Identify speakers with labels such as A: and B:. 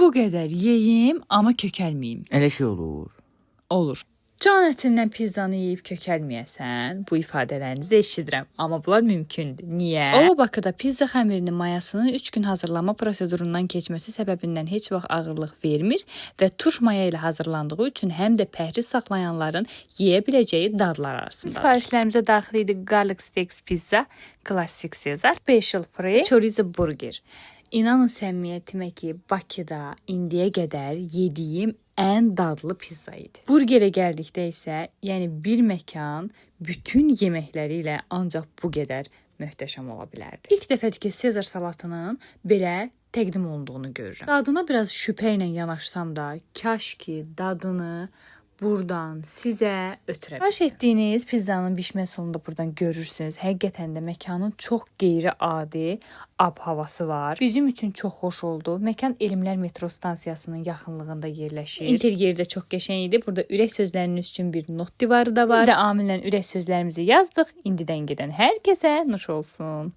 A: bu qədər yeyim, amma kökəlməyim.
B: Elə şey olur.
A: Olur. Can ətindən pizzanı yeyib kökəlməyəsən, bu ifadələrinizi eşidirəm. Amma bunlar mümkündür. Niyə? O, Bakıda pizza xəmirinin mayasının 3 gün hazırlama prosedurundan keçməsi səbəbindən heç vaxt ağırlıq vermir və turş maya ilə hazırlandığı üçün həm də pəhriz saxlayanların yeyə biləcəyi dadlar arasında. Sifarişlərimizə daxil idi garlic steaks pizza, klassik Caesar, special free, chorizo burger. İnanın səmimiyyətimə ki, Bakıda indiyə qədər yediyim ən dadlı pizza idi. Burgerə gəldikdə isə, yəni bir məkan bütün yeməkləri ilə ancaq bu qədər möhtəşəm ola bilərdi. İlk dəfədir ki, Caesar salatının belə təqdim olunduğunu görürəm. Dadına biraz şübhə ilə yanaşsam da, kaş ki dadını buradan sizə ötürə bilsəm. Sifariş etdiyiniz pizzanın bişmə sonunda buradan görürsünüz. Həqiqətən də məkanın çox qeyri-adi ab-havası var. Bizim üçün çox xoş oldu. Məkan Elmlər metro stansiyasının yaxınlığında yerləşir. İnteryeri də çox qəşəng idi. Burada ürək sözləriniz üçün bir not divarı da var. Biz də Amillə ürək sözlərimizi yazdıq. İndidən gedən hər kəsə nuş olsun.